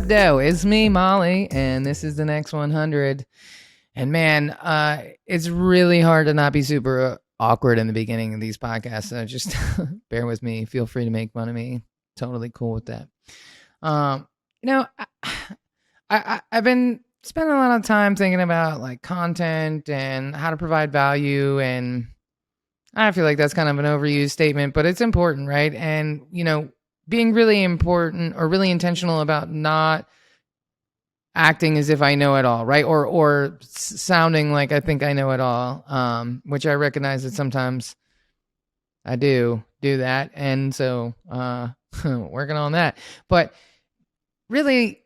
up, though? It's me, Molly, and this is the next 100. And man, it's really hard to not be super awkward in the beginning of these podcasts. So just bear with me. Feel free to make fun of me. Totally cool with that. You know, I've been spending a lot of time thinking about like content and how to provide value, and I feel like that's kind of an overused statement, but it's important, right? And being really important or really intentional about not acting as if I know it all, right? Or sounding like I think I know it all, which I recognize that sometimes I do that, and so working on that. But really,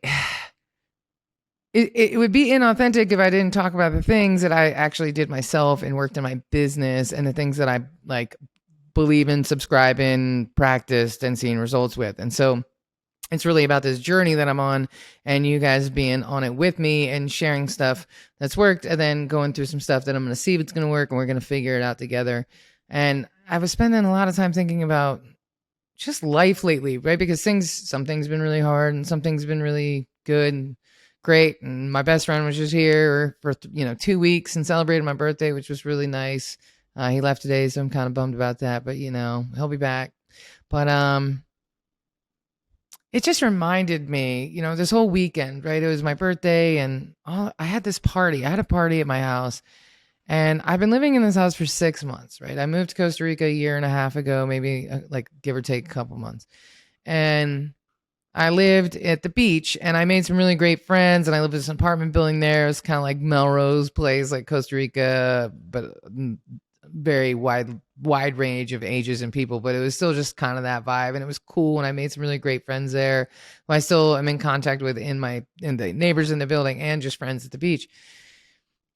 it would be inauthentic if I didn't talk about the things that I actually did myself and worked in my business, and the things that I like believe in, subscribe in, practiced, and seen results with. And so it's really about this journey that I'm on, and you guys being on it with me and sharing stuff that's worked, and then going through some stuff that I'm going to see if it's going to work, and we're going to figure it out together. And I was spending a lot of time thinking about just life lately, right? Because some things have been really hard, and some things have been really good and great. And my best friend was just here for 2 weeks and celebrated my birthday, which was really nice. He left today, so I'm kind of bummed about that, but he'll be back. But it just reminded me, this whole weekend, right? It was my birthday, and I had this party. I had a party at my house, and I've been living in this house for 6 months, right? I moved to Costa Rica a year and a half ago, maybe like give or take a couple months. And I lived at the beach, and I made some really great friends, and I lived in this apartment building there. It was kind of like Melrose Place, like Costa Rica, but very wide range of ages and people, but it was still just kind of that vibe, and it was cool. And I made some really great friends there who I still am in contact with in the neighbors in the building, and just friends at the beach.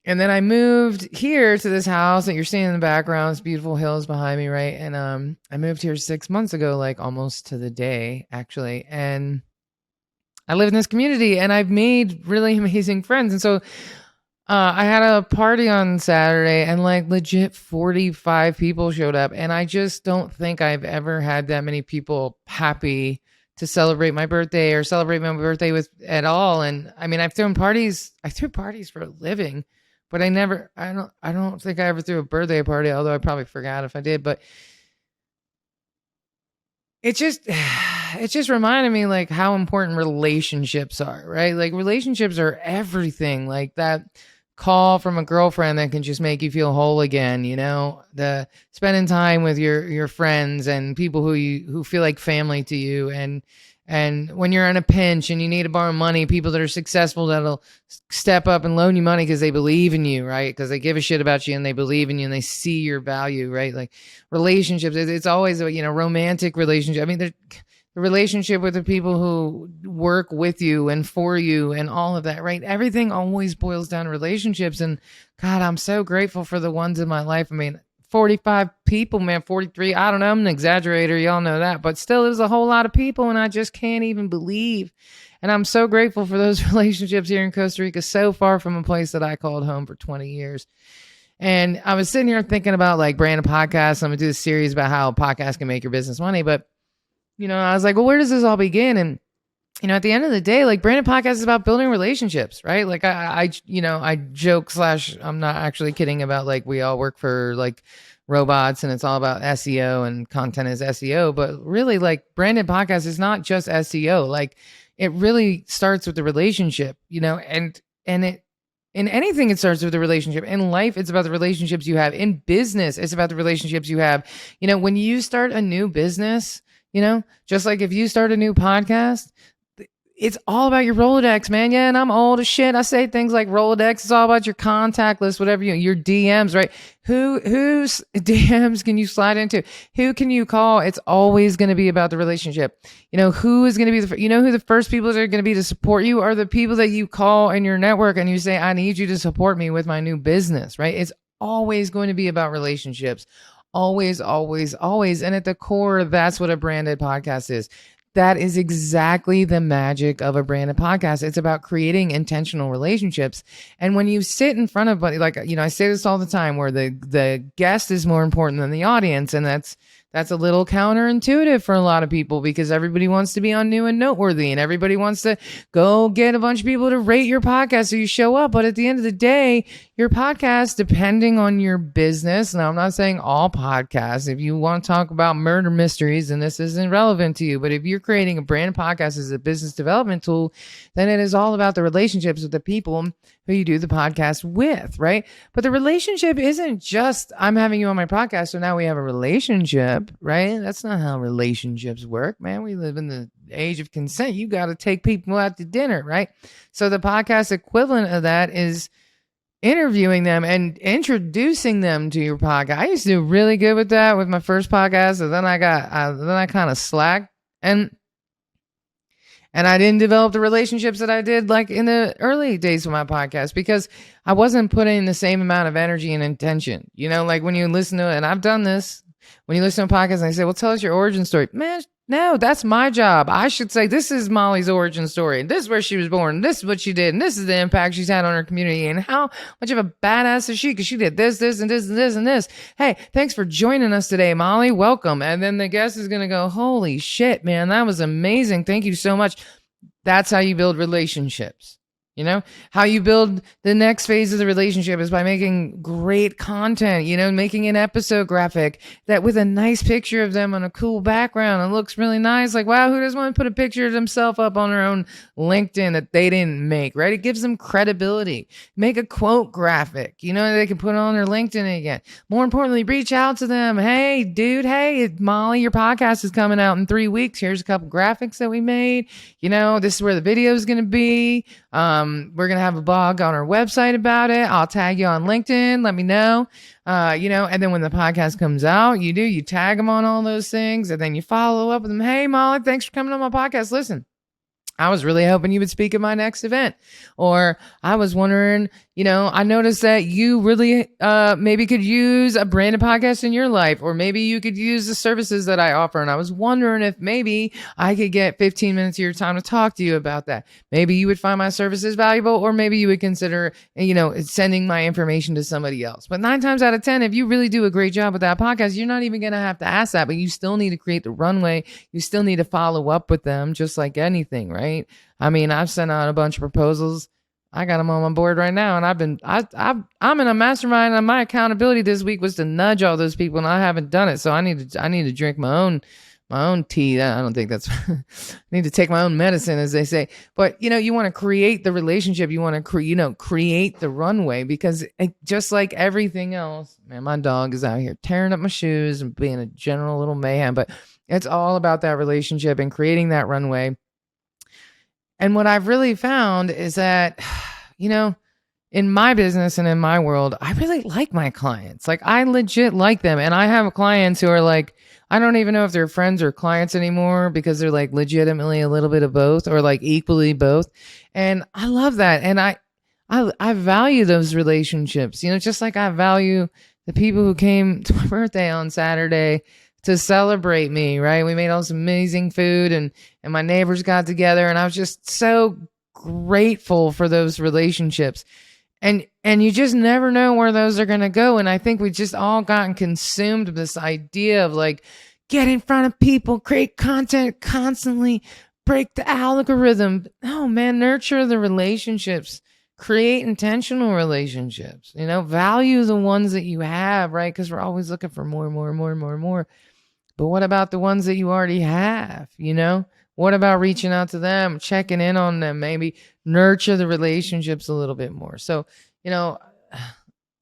And then I moved here to this house that you're seeing in the background. It's beautiful hills behind me, right? And I moved here 6 months ago, like almost to the day, actually. And I live in this community, and I've made really amazing friends. And so I had a party on Saturday, and like legit 45 people showed up. And I just don't think I've ever had that many people happy to celebrate my birthday or celebrate my birthday with at all. And I mean, I threw parties for a living, but I don't think I ever threw a birthday party, although I probably forgot if I did. But it just reminded me like how important relationships are, right? Like relationships are everything. Like that call from a girlfriend that can just make you feel whole again, the spending time with your friends and people who feel like family to you, and when you're in a pinch and you need to borrow money, people that are successful that'll step up and loan you money because they believe in you, right? Because they give a shit about you and they believe in you and they see your value, right? Like relationships, it's always a romantic relationship. I mean, the relationship with the people who work with you and for you and all of that, right? Everything always boils down to relationships. And God, I'm so grateful for the ones in my life. I mean, 45 people, man, 43. I don't know. I'm an exaggerator. Y'all know that. But still, there's a whole lot of people, and I just can't even believe. And I'm so grateful for those relationships here in Costa Rica, so far from a place that I called home for 20 years. And I was sitting here thinking about like brand a podcast. I'm going to do this series about how a podcast can make your business money. But I was like, well, where does this all begin? And, at the end of the day, like branded podcast is about building relationships, right? Like I joke / I'm not actually kidding about like, we all work for like robots and it's all about SEO and content is SEO, but really like branded podcast is not just SEO. Like it really starts with the relationship, and it, in anything, it starts with the relationship. In life, it's about the relationships you have. In business, it's about the relationships you have. When you start a new business, just like if you start a new podcast, it's all about your Rolodex, man. Yeah, and I'm old as shit. I say things like Rolodex. It's all about your contact list, whatever your DMs, right? Whose DMs can you slide into? Who can you call? It's always going to be about the relationship. Who is going to be who the first people that are going to be to support you are the people that you call in your network and you say, I need you to support me with my new business, right? It's always going to be about relationships. Always, always, always. And at the core, that's what a branded podcast is. That is exactly the magic of a branded podcast. It's about creating intentional relationships. And when you sit in front of, I say this all the time, where the guest is more important than the audience. And that's That's a little counterintuitive for a lot of people because everybody wants to be on new and noteworthy and everybody wants to go get a bunch of people to rate your podcast so you show up. But at the end of the day, your podcast, depending on your business, now I'm not saying all podcasts, if you want to talk about murder mysteries, and this isn't relevant to you, but if you're creating a brand podcast as a business development tool, then it is all about the relationships with the people who you do the podcast with, right? But the relationship isn't just, I'm having you on my podcast, so now we have a relationship, right? That's not how relationships work, man. We live in the age of consent. You got to take people out to dinner, right? So the podcast equivalent of that is interviewing them and introducing them to your podcast. I used to do really good with that with my first podcast, and then I kind of slacked, and I didn't develop the relationships that I did like in the early days of my podcast because I wasn't putting the same amount of energy and intention. You know, like when you listen to it, and I've done this, when you listen to a podcast and they say, well, tell us your origin story. Man, no, that's my job. I should say, this is Molly's origin story. And this is where she was born. This is what she did. And this is the impact she's had on her community. And how much of a badass is she? Because she did this, this, and this, and this, and this. Hey, thanks for joining us today, Molly. Welcome. And then the guest is going to go, holy shit, man, that was amazing. Thank you so much. That's how you build relationships. You know, how you build the next phase of the relationship is by making great content, you know, making an episode graphic that with a nice picture of them on a cool background. It looks really nice. Like, wow, who doesn't want to put a picture of themselves up on their own LinkedIn that they didn't make, right? It gives them credibility. Make a quote graphic, you know, they can put on their LinkedIn again. More importantly, reach out to them. Hey, dude, hey, Molly, your podcast is coming out in 3 weeks. Here's a couple graphics that we made. You know, this is where the video is going to be. We're going to have a blog on our website about it. I'll tag you on LinkedIn. Let me know, you know, and then when the podcast comes out, you tag them on all those things. And then you follow up with them. Hey, Molly, thanks for coming on my podcast. Listen, I was really hoping you would speak at my next event. Or I was wondering, you know, I noticed that you really maybe could use a branded podcast in your life, or maybe you could use the services that I offer. And I was wondering if maybe I could get 15 minutes of your time to talk to you about that. Maybe you would find my services valuable, or maybe you would consider, you know, sending my information to somebody else. But 9 times out of 10, if you really do a great job with that podcast, you're not even going to have to ask that, but you still need to create the runway. You still need to follow up with them, just like anything, right? I mean, I've sent out a bunch of proposals. I got them on my board right now, and I'm in a mastermind, and my accountability this week was to nudge all those people, and I haven't done it. So I need to drink my own tea. I don't think that's I need to take my own medicine, as they say. But you know, you want to create the relationship. You want to create the runway, because just like everything else, man, my dog is out here tearing up my shoes and being a general little mayhem. But it's all about that relationship and creating that runway. And what I've really found is that, you know, in my business and in my world, I really like my clients. Like, I legit like them. And I have clients who are like, I don't even know if they're friends or clients anymore, because they're like legitimately a little bit of both, or like equally both. And I love that. And I value those relationships, you know, just like I value the people who came to my birthday on Saturday to celebrate me, right? We made all this amazing food, and my neighbors got together, and I was just so grateful for those relationships. And you just never know where those are going to go. And I think we just all gotten consumed with this idea of like, get in front of people, create content constantly, break the algorithm. Oh man, nurture the relationships. Create intentional relationships, you know, value the ones that you have, right? Because we're always looking for more and more and more and more and more. But what about the ones that you already have, you know? What about reaching out to them, checking in on them, maybe nurture the relationships a little bit more? So, you know,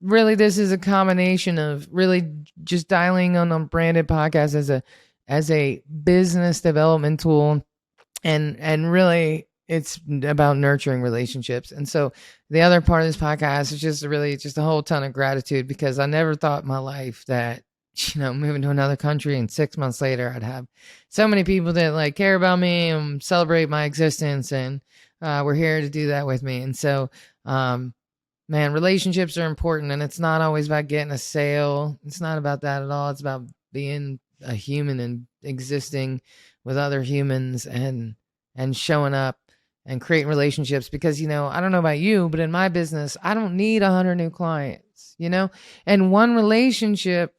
really this is a combination of really just dialing on a branded podcast as a business development tool, and really it's about nurturing relationships. And so the other part of this podcast is just really just a whole ton of gratitude, because I never thought in my life that, you know, moving to another country and 6 months later, I'd have so many people that like care about me and celebrate my existence. And we're here to do that with me. And so, man, relationships are important, and it's not always about getting a sale. It's not about that at all. It's about being a human and existing with other humans and showing up and creating relationships. Because, you know, I don't know about you, but in my business, I don't need 100 new clients, you know, and one relationship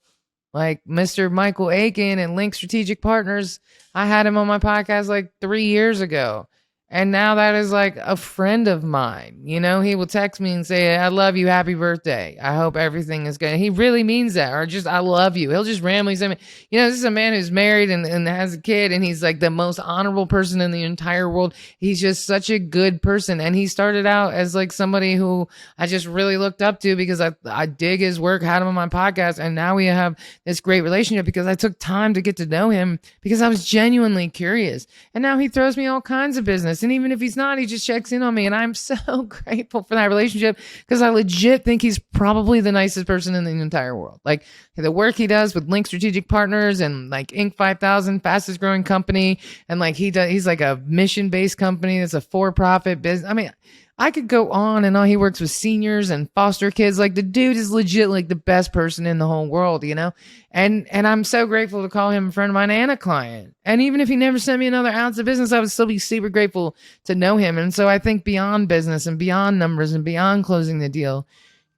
Like Mr. Michael Aiken and Link Strategic Partners, I had him on my podcast like 3 years ago. And now that is like a friend of mine. You know, he will text me and say, I love you. Happy birthday. I hope everything is good. He really means that. Or just, I love you. He'll just randomly say, you know, this is a man who's married and has a kid. And he's like the most honorable person in the entire world. He's just such a good person. And he started out as like somebody who I just really looked up to because I dig his work, had him on my podcast. And now we have this great relationship because I took time to get to know him because I was genuinely curious. And now he throws me all kinds of business. And even if he's not, he just checks in on me. And I'm so grateful for that relationship because I legit think he's probably the nicest person in the entire world. Like the work he does with Link Strategic Partners and like Inc. 5000, fastest growing company. And like he's like a mission-based company. It's a for-profit business. I mean, I could go on and on. He works with seniors and foster kids. Like the dude is legit like the best person in the whole world, you know? And I'm so grateful to call him a friend of mine and a client. And even if he never sent me another ounce of business, I would still be super grateful to know him. And so I think beyond business and beyond numbers and beyond closing the deal,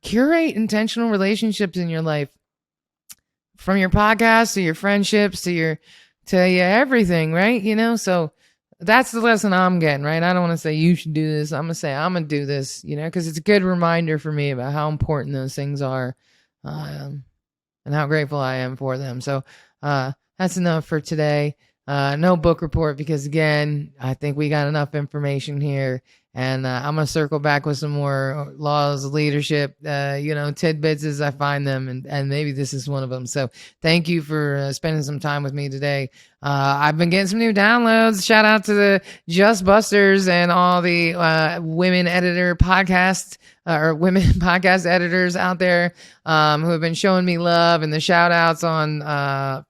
curate intentional relationships in your life, from your podcast to your friendships to your everything, right? You know, so that's the lesson I'm getting, right? I don't want to say you should do this. I'm going to say I'm going to do this, you know, because it's a good reminder for me about how important those things are and how grateful I am for them. So that's enough for today. No book report because, again, I think we got enough information here. And I'm going to circle back with some more laws of leadership, you know, tidbits as I find them. And maybe this is one of them. So thank you for spending some time with me today. I've been getting some new downloads. Shout out to the Just Busters and all the women editor podcasts or women podcast editors out there who have been showing me love and the shout outs on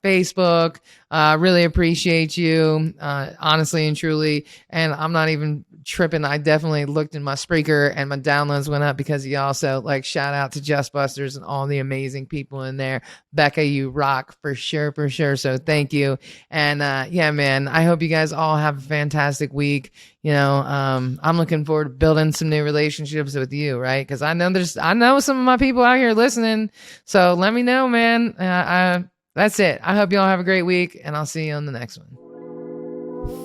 Facebook. Really appreciate you, honestly and truly. And I'm not even tripping. I definitely looked in my Spreaker and my downloads went up because of y'all. So like shout out to Just Busters and all the amazing people in there. Becca, you rock for sure, for sure. So thank you. And yeah, man, I hope you guys all have a fantastic week. You know, I'm looking forward to building some new relationships with you, right? Because I know some of my people out here listening. So let me know, man. That's it. I hope you all have a great week, and I'll see you on the next one.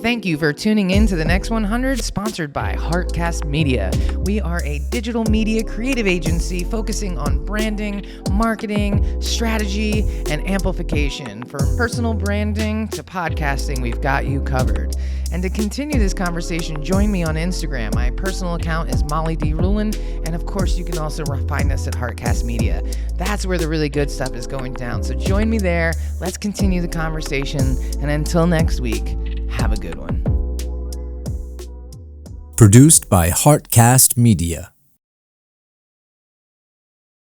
Thank you for tuning in to the Next 100, sponsored by Heartcast Media. We are a digital media creative agency focusing on branding, marketing, strategy, and amplification. From personal branding to podcasting, we've got you covered. And to continue this conversation, join me on Instagram. My personal account is Molly D. Ruland, and of course, you can also find us at Heartcast Media. That's where the really good stuff is going down. So join me there. Let's continue the conversation. And until next week, have a good one. Produced by Heartcast Media.